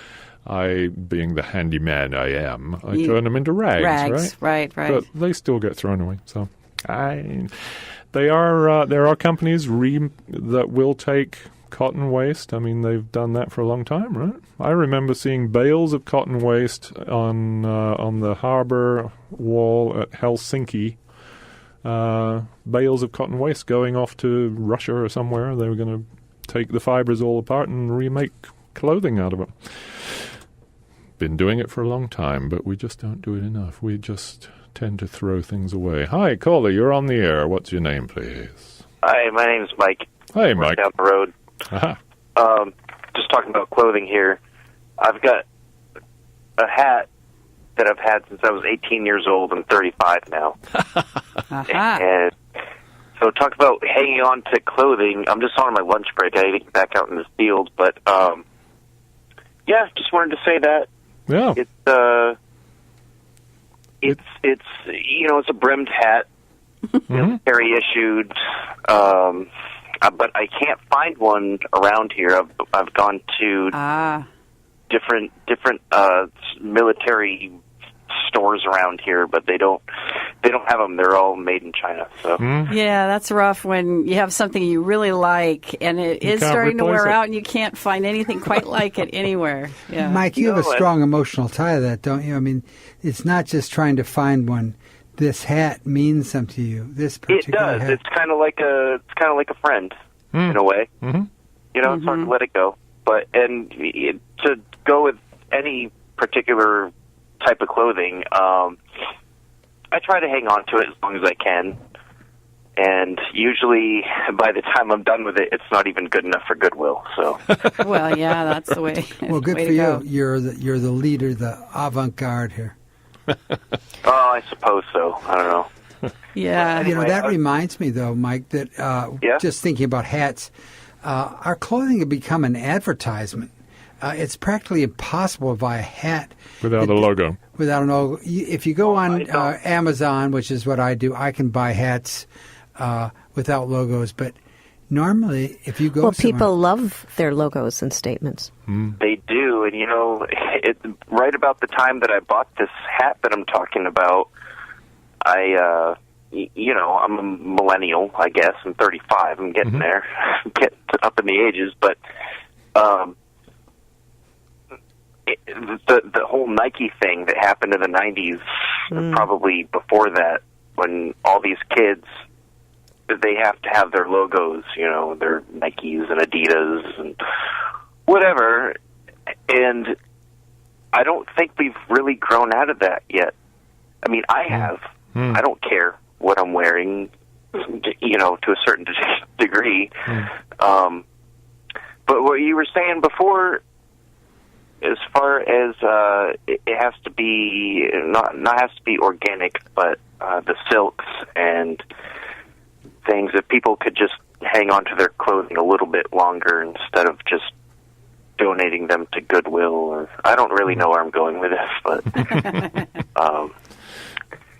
being the handyman I am, I turn them into rags,
right?
But they still get thrown away, so there are companies that will take cotton waste. I mean, they've done that for a long time, right? I remember seeing bales of cotton waste on the harbor wall at Helsinki. Bales of cotton waste going off to Russia or somewhere. They were going to take the fibers all apart and remake clothing out of it. Been doing it for a long time, but we just don't do it enough. We just tend to throw things away. Hi, caller, you're on the air. What's your name, please?
Hi, my name's Mike.
Hey, Mike.
Down the road.
Uh-huh.
Just talking about clothing here. I've got a hat that I've had since I was 18 years old. I'm 35 now. And so talk about hanging on to clothing. I'm just on my lunch break. I need to get back out in the field. But, just wanted to say that.
Yeah.
It's a brimmed hat, military issued, but I can't find one around here. I've gone to different military stores around here, but they don't have them. They're all made in China. So
yeah, that's rough when you have something you really like and it is starting to wear out and you can't find anything quite like it anywhere. Yeah.
Mike, you have a strong emotional tie to that, don't you? I mean, it's not just trying to find one. This hat means something to you. This particular hat.
It's kind of like a friend in a way. Mm-hmm. It's hard to let it go. But to go with any particular type of clothing, I try to hang on to it as long as I can. And usually, by the time I'm done with it, it's not even good enough for Goodwill. So,
well, yeah, that's the way.
Well, good for you. You're the leader, the avant-garde here.
I suppose so. I don't know.
Yeah.
Anyway, that reminds me, though, Mike, that just thinking about hats, our clothing has become an advertisement. It's practically impossible to buy a hat
without a logo.
Without a logo. If you go on Amazon, which is what I do, I can buy hats without logos. But normally, if you go
people love their logos and statements.
They do. And, right about the time that I bought this hat that I'm talking about, I'm a millennial, I guess. I'm 35. I'm getting there. Getting up in the ages. But the whole Nike thing that happened in the 90s, probably before that, when all these kids, they have to have their logos, their Nikes and Adidas and whatever. And I don't think we've really grown out of that yet. I mean, I have. I don't care what I'm wearing, to a certain degree. But what you were saying before, as far as it has to be not has to be organic, but the silks and things that people could just hang on to their clothing a little bit longer instead of just donating them to Goodwill. Or I don't really know where I'm going with this, but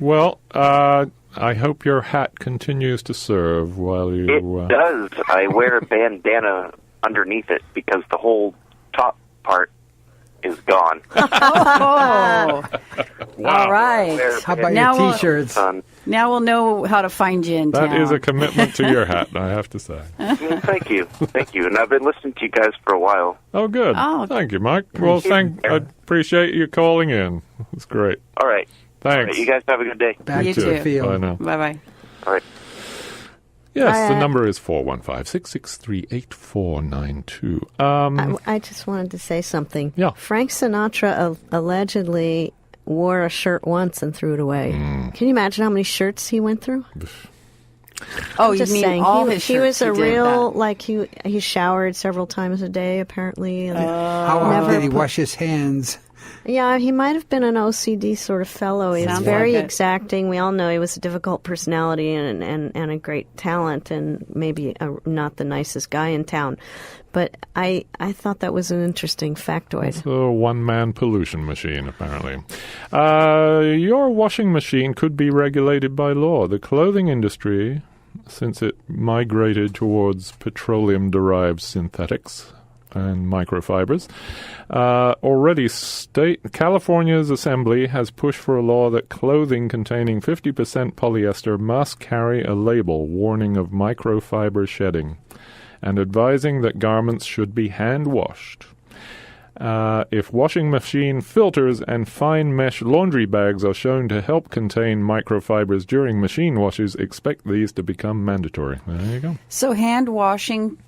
well, I hope your hat continues to serve while you...
It does. I wear a bandana underneath it because the whole top part is gone.
Oh,
Wow.
all right.
How about
Now
your
we'll-
T-shirts?
Now we'll know how to find you in town.
That is a commitment to your hat, I have to say.
Thank you. Thank you. And I've been listening to you guys for a while.
Oh, good.
Oh.
Thank you, Mike. Well, I appreciate you calling in. It's great.
All right.
Thanks.
All right, you guys have a good day.
Back
You
to the
too.
field.
Bye now.
Bye-bye.
All right.
Yes, the number is 415-663-8492.
I just wanted to say something.
Yeah.
Frank Sinatra allegedly wore a shirt once and threw it away. Can you imagine how many shirts he went through?
Oh, you
Just
mean
saying,
all
he,
his
he
shirts
was a
did
real
that.
like he showered several times a day apparently. And
How often
Never
did he
put-
wash his hands?
yeah, he might have been an OCD sort of fellow. He was
Sounds
very
like it.
exacting. We all know he was a difficult personality and a great talent, and maybe not the nicest guy in town. But I thought that was an interesting factoid.
It's a one-man pollution machine, apparently. Your washing machine could be regulated by law. The clothing industry, since it migrated towards petroleum-derived synthetics and microfibers, California's assembly has pushed for a law that clothing containing 50% polyester must carry a label warning of microfiber shedding and advising that garments should be hand-washed. If washing machine filters and fine mesh laundry bags are shown to help contain microfibers during machine washes, expect these to become mandatory. There you go.
So hand washing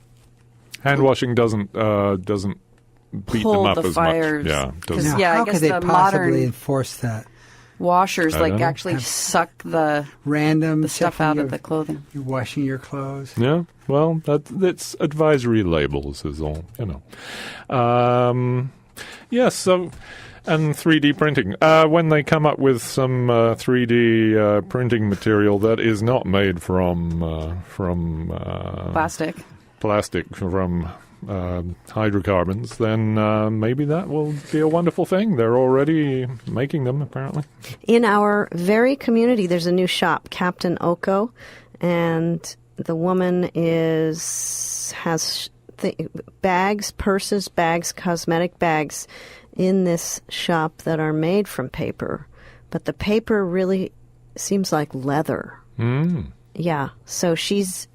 Hand washing doesn't beat
pull
them up
the
as
fires.
much. Yeah,
'Cause,
doesn't.
Now,
yeah, I
how
guess
could they
the
possibly
modern
enforce that?
washers
I
like
don't know.
actually suck the
Random
stuff
checking
out of the clothing.
You're washing your clothes.
Yeah, well, that's advisory labels is all, Yes, so, and 3D printing. When they come up with some 3D printing material that is not made from
Plastic.
from hydrocarbons, then maybe that will be a wonderful thing. They're already making them, apparently.
In our very community, there's a new shop, Captain Oko, and the woman has bags, purses, bags, cosmetic bags in this shop that are made from paper, but the paper really seems like leather. Yeah, so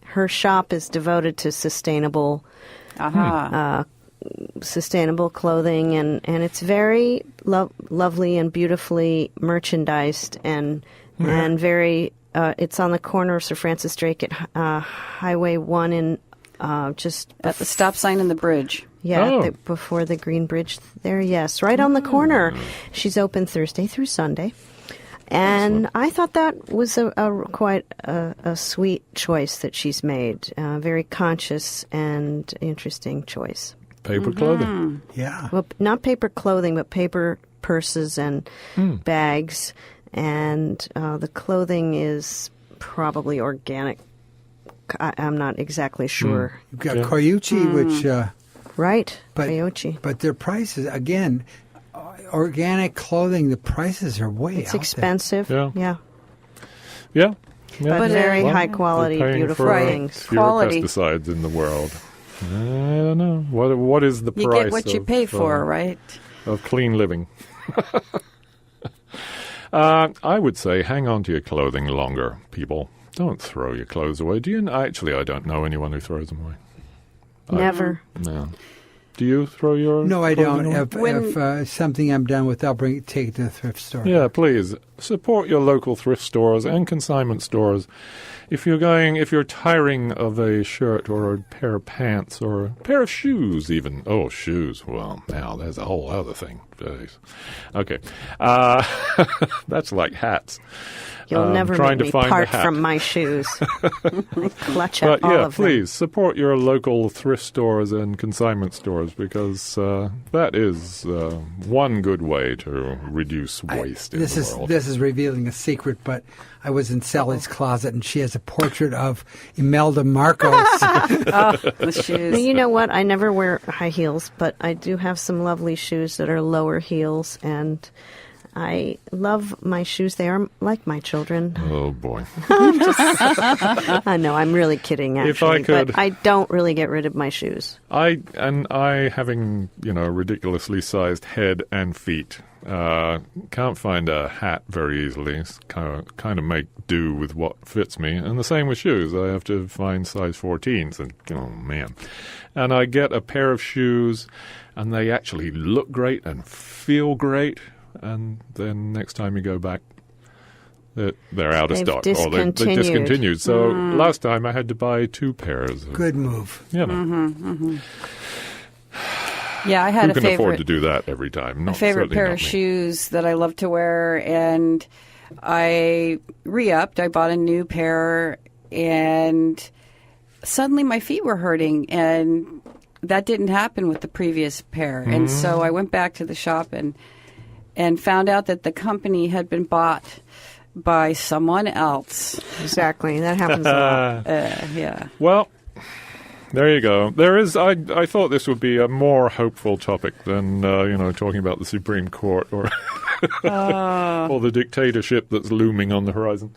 her shop is devoted to sustainable clothing, and it's very lovely and beautifully merchandised, and very it's on the corner of Sir Francis Drake at Highway 1 in just
At the stop sign in the bridge.
Oh.
before the Green Bridge there, yes, right on the corner. She's open Thursday through Sunday. And I thought that was quite a sweet choice that she's made. Very conscious and interesting choice.
Paper clothing.
Yeah.
Well, not paper clothing, but paper purses and bags. And the clothing is probably organic. I'm not exactly sure.
You've got Koyuchi, which...
Right,
But
Koyochi.
But their prices, again, organic clothing, the prices are way
It's
out
expensive.
Yeah.
Yeah.
Yeah.
But very high quality,
they're paying
beautiful
for
things.
fewer
Quality.
pesticides in the world. I don't know. What is the
You
price
get what you
of,
pay for, right?
of clean living? I would say hang on to your clothing longer, people. Don't throw your clothes away. Actually, I don't know anyone who throws them away.
Never.
No. Do you throw your
No, I
clothing
don't.
away?
If something I'm done with, I'll take it to the thrift store.
Yeah, please support your local thrift stores and consignment stores. If you're tiring of a shirt or a pair of pants or a pair of shoes, even. Oh, shoes. Well, now there's a whole other thing. Jeez. Okay, that's like hats.
You'll never
trying
make
to
me
find
part
the hat.
from my shoes. I clutch at
But
all
yeah,
of them.
please support your local thrift stores and consignment stores, because that is one good way to reduce waste in the world.
This is revealing a secret, but I was in Sally's closet, and she has a portrait of Imelda Marcos.
The shoes.
Well, you know what? I never wear high heels, but I do have some lovely shoes that are lower heels, and I love my shoes. They are like my children.
Oh boy!
I know, I'm really kidding, actually.
If I could-
but I don't really get rid of my shoes.
I having ridiculously sized head and feet, can't find a hat very easily. Kind of make do with what fits me, and the same with shoes. I have to find size 14s, and oh man, and I get a pair of shoes, and they actually look great and feel great, and then next time you go back, they're out of
They've
stock, or they're discontinued. So last time I had to buy 2 pairs.
Good move.
Yeah.
Yeah, I had
Who
a
can
favorite.
afford to do that every time?
A favorite
Certainly
pair
not
of
me.
shoes that I love to wear, and I re-upped. I bought a new pair, and suddenly my feet were hurting, and that didn't happen with the previous pair. And so I went back to the shop and found out that the company had been bought by someone else.
Exactly. That happens a lot.
Yeah.
Well, there you go. There is. I thought this would be a more hopeful topic than talking about the Supreme Court or or the dictatorship that's looming on the horizon.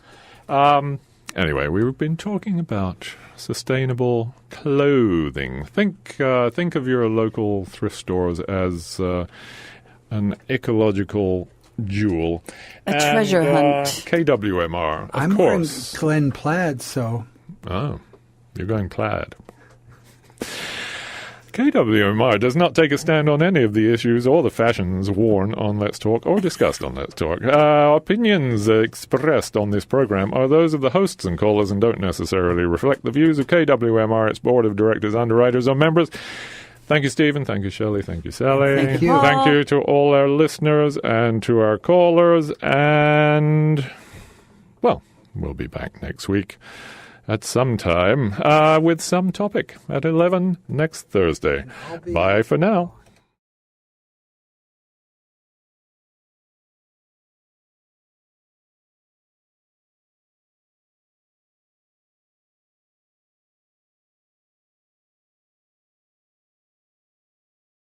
Anyway, we've been talking about sustainable clothing. Think of your local thrift stores as an ecological jewel.
A treasure hunt.
KWMR, of
I'm
course.
wearing Glen Plaid, so
Oh, you're going plaid. KWMR does not take a stand on any of the issues or the fashions worn on Let's Talk or discussed on Let's Talk. Opinions expressed on this program are those of the hosts and callers and don't necessarily reflect the views of KWMR, its board of directors, underwriters, or members. Thank you, Stephen. Thank you, Shelley. Thank you, Sally.
Thank you.
Thank you to all our listeners and to our callers. And, well, we'll be back next week at some time with some topic at 11 next Thursday. Bye for now.